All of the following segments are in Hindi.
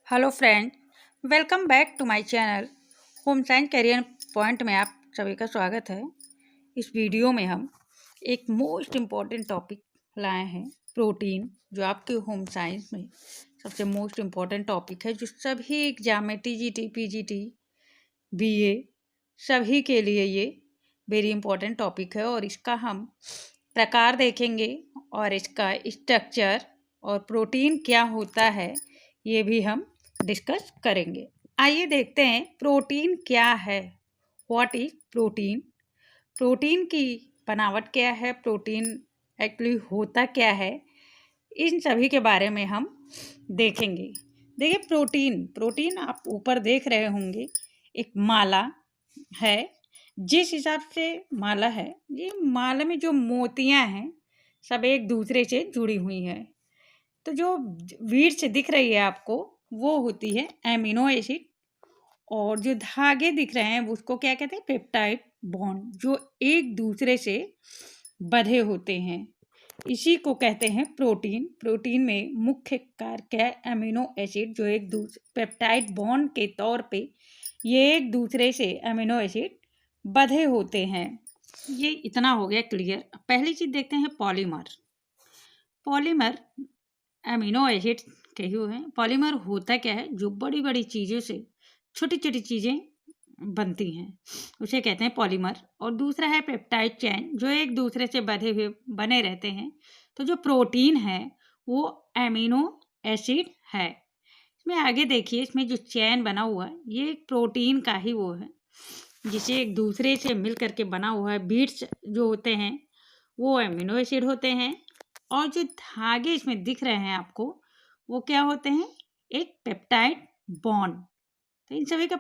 Hello friend, welcome back to my channel. Home science career point में आप सभी का स्वागत है। इस वीडियो में हम एक मोस्ट इम्पॉर्टेंट टॉपिक लाए हैं, प्रोटीन, जो आपके होम साइंस में सबसे मोस्ट इम्पॉर्टेंट टॉपिक है, जो सभी एग्जाम में टीजीटी, पीजीटी, बीए सभी के लिए ये वेरी इम्पॉर्टेंट टॉपिक है। और इसका हम प्रकार देखेंगे और इसका स्ट्रक्चर और प्रोटीन क्या होता है ये भी हम डिस्कस करेंगे। आइए देखते हैं प्रोटीन क्या है। What is protein? प्रोटीन की बनावट क्या है, प्रोटीन एक्चुअली होता क्या है, इन सभी के बारे में हम देखेंगे। देखिए, प्रोटीन प्रोटीन आप ऊपर देख रहे होंगे, एक माला है। जिस हिसाब से माला है, ये माला में जो मोतियां हैं सब एक दूसरे से जुड़ी हुई हैं। तो जो वीड्स दिख रही है आपको, वो होती है एमिनो एसिड, और जो धागे दिख रहे हैं उसको क्या कहते हैं? पेप्टाइड बॉन्ड, जो एक दूसरे से बंधे होते हैं, इसी को कहते हैं प्रोटीन। प्रोटीन में मुख्य कारक है एमिनो एसिड, जो एक दूसरे पेप्टाइड बॉन्ड के तौर पे ये एक दूसरे से एमिनो एसिड बंधे होते हैं। ये इतना हो गया क्लियर। पहली चीज देखते हैं पॉलीमर। पॉलीमर एमिनो एसिड के ही हैं। पॉलीमर होता क्या है? जो बड़ी बड़ी चीज़ों से छोटी छोटी चीज़ें बनती हैं उसे कहते हैं पॉलीमर। और दूसरा है पेप्टाइड चेन, जो एक दूसरे से बंधे हुए बने रहते हैं। तो जो प्रोटीन है वो एमिनो एसिड है। इसमें आगे देखिए, इसमें जो चेन बना हुआ है ये एक प्रोटीन का ही वो है, जिसे एक दूसरे से मिल करके बना हुआ है। बीड्स जो होते हैं वो एमिनो एसिड होते हैं, और जो धागे इसमें दिख रहे हैं आपको वो क्या होते हैं? एक पेप्टाइड बॉन्ड। तो इन सभी का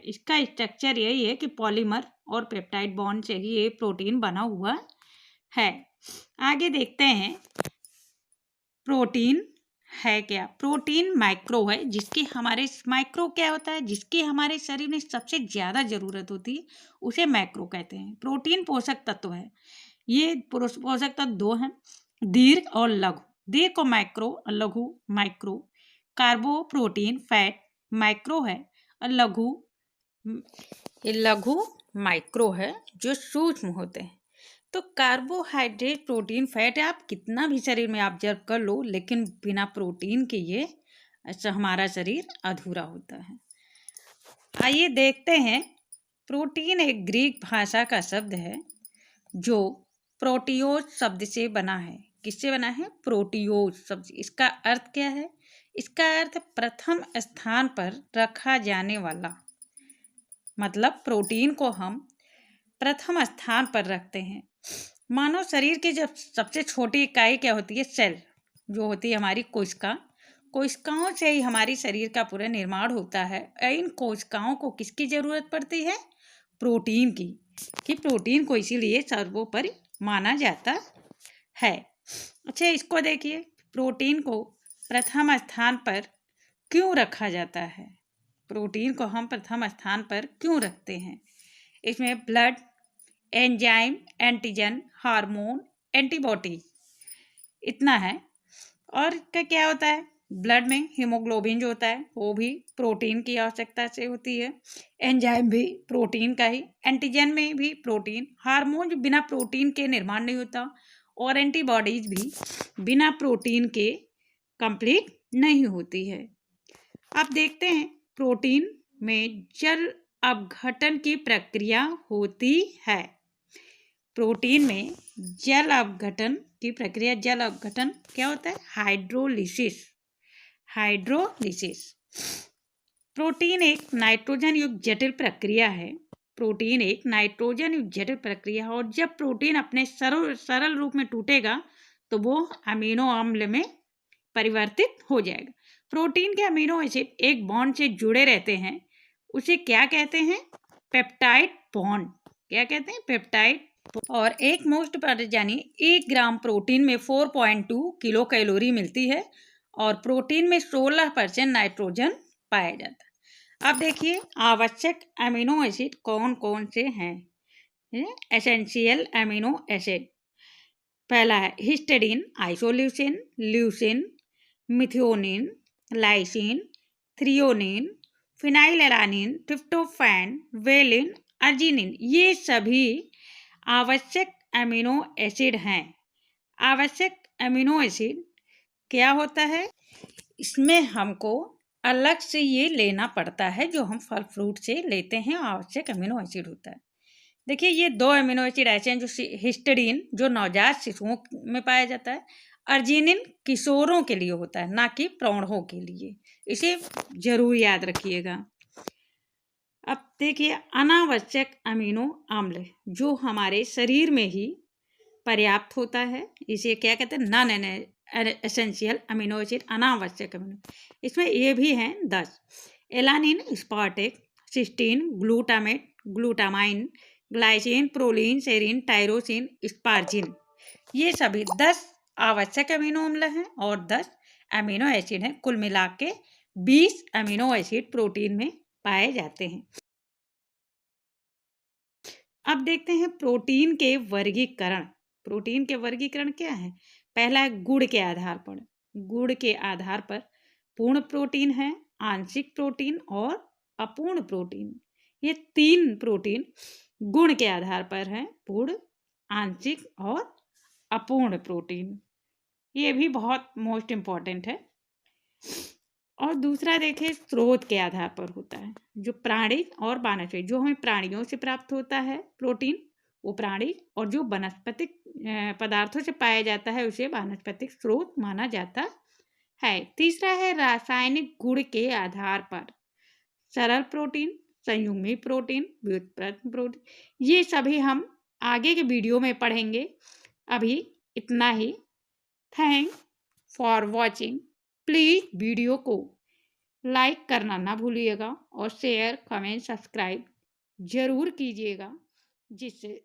इसका स्ट्रक्चर यही है कि पॉलीमर और पेप्टाइड बॉन्ड से ही ये प्रोटीन बना हुआ है। आगे देखते हैं प्रोटीन है क्या। प्रोटीन माइक्रो है, जिसकी हमारे माइक्रो क्या होता है? जिसकी हमारे शरीर में सबसे ज़्यादा ज़रूरत होती है उसे मैक्रो कहते हैं। प्रोटीन पोषक तत्व है। ये पोषक तत्व दो हैं, दीर्घ और लघु। दीर्घ को मैक्रो और लघु माइक्रो। कार्बो प्रोटीन फैट माइक्रो है, और लघु माइक्रो है, जो सूक्ष्म होते हैं। तो कार्बोहाइड्रेट, प्रोटीन, फैट आप कितना भी शरीर में ऑब्जर्व कर लो, लेकिन बिना प्रोटीन के ये ऐसा हमारा शरीर अधूरा होता है। आइए देखते हैं, प्रोटीन एक ग्रीक भाषा का शब्द है जो प्रोटियोज शब्द से बना है। किससे बना है? प्रोटियोज शब्द। इसका अर्थ क्या है? इसका अर्थ प्रथम स्थान पर रखा जाने वाला। मतलब प्रोटीन को हम प्रथम स्थान पर रखते हैं। मानव शरीर की जब सबसे छोटी इकाई क्या होती है? सेल, जो होती है हमारी कोशिका। कोशिकाओं से ही हमारी शरीर का पूरा निर्माण होता है। इन कोशिकाओं को किसकी जरूरत पड़ती है? प्रोटीन की। कि प्रोटीन को इसीलिए सर्वोपरि माना जाता है। अच्छा, इसको देखिए, प्रोटीन को प्रथम स्थान पर क्यों रखा जाता है? प्रोटीन को हम प्रथम स्थान पर क्यों रखते हैं? इसमें blood, enzyme, antigen, hormone, antibody, इतना है। और क्या होता है? ब्लड में हीमोग्लोबिन जो होता है वो भी प्रोटीन की आवश्यकता से होती है। एंजाइम भी प्रोटीन का ही, एंटीजन में भी प्रोटीन, हार्मोन जो बिना प्रोटीन के निर्माण नहीं होता, और एंटीबॉडीज भी बिना प्रोटीन के कंप्लीट नहीं होती है। अब देखते हैं, प्रोटीन में जल अपघटन की प्रक्रिया होती है। प्रोटीन में जल अपघटन की प्रक्रिया, जल अपघटन क्या होता है? हाइड्रोलिसिस। हाइड्रोलिसिस। प्रोटीन एक नाइट्रोजन युक्त जटिल प्रक्रिया है। प्रोटीन एक नाइट्रोजन युक्त जटिल प्रक्रिया है, और जब प्रोटीन अपने सरल रूप में टूटेगा तो वो अमीनो अम्ल में परिवर्तित हो जाएगा। प्रोटीन के अमीनो एसिड एक बॉन्ड से जुड़े रहते हैं, उसे क्या कहते हैं? Peptide bond. क्या कहते हैं? पेप्टाइड। और एक मोस्ट पर यानी 1 ग्राम प्रोटीन में 4.2 किलो कैलोरी मिलती है, और प्रोटीन में 16% नाइट्रोजन पाया जाता है। अब देखिए, आवश्यक अमीनो एसिड कौन कौन से हैं? Essential amino acid. पहला है histidine, isoleucine, leucine, methionine, lysine, threonine, phenylalanine, tryptophan, valine, arginine, ये सभी आवश्यक अमीनो एसिड हैं। आवश्यक अमीनो एसिड क्या होता है? इसमें हमको अलग से ये लेना पड़ता है, जो हम फल फ्रूट से लेते हैं आवश्यक अमीनो एसिड होता है। देखिए, ये 2 अमीनो एसिड ऐसे हैं, जो हिस्टडीन जो नवजात शिशुओं में पाया जाता है, अर्जिनिन किशोरों के लिए होता है, ना कि प्रौढ़ों के लिए। इसे जरूर याद रखिएगा। अब देखिए, अनावश्यक अमीनो अम्ल जो हमारे शरीर में ही पर्याप्त होता है, इसे क्या कहते हैं? नॉन एसेंशियल अमीनो एसिड, अनावश्यक अमीनो। इसमें ये भी हैं 10: alanine, aspartic, cysteine, glutamate, glutamine, glycine, proline, serine, tyrosine, asparagine. ये सभी 10 आवश्यक अमीनो अम्ल हैं और 10 अमीनो एसिड हैं। कुल मिला के 20 अमीनो एसिड प्रोटीन में पाए जाते हैं। अब देखते हैं प्रोटीन के वर्गीकरण। प्रोटीन के वर्गीकरण क्या है? पहला है गुण के आधार पर। गुण के आधार पर पूर्ण प्रोटीन है, आंशिक प्रोटीन और अपूर्ण प्रोटीन। ये 3 प्रोटीन गुण के आधार पर हैं: पूर्ण, आंशिक और अपूर्ण प्रोटीन। ये भी बहुत मोस्ट इम्पॉर्टेंट है। और दूसरा देखिए, स्रोत के आधार पर होता है, जो प्राणी और वानस्पतिक, जो हमें प्राणियों से प्राप्त होता है प्रोटीन, वो प्राणी, और जो वनस्पतिक पदार्थों से पाया जाता है, उसे वानस्पतिक स्रोत माना जाता है। तीसरा है रासायनिक गुण के आधार पर, सरल प्रोटीन, संयुग्मी प्रोटीन, व्युत्पन्न प्रोटीन। ये सभी हम आगे के वीडियो में पढ़ेंगे। अभी इतना ही। Thank for watching. Please video को लाइक करना ना भूलिएगा और शेयर, कमेंट, सब्सक्राइब जरूर कीजिएगा, जिससे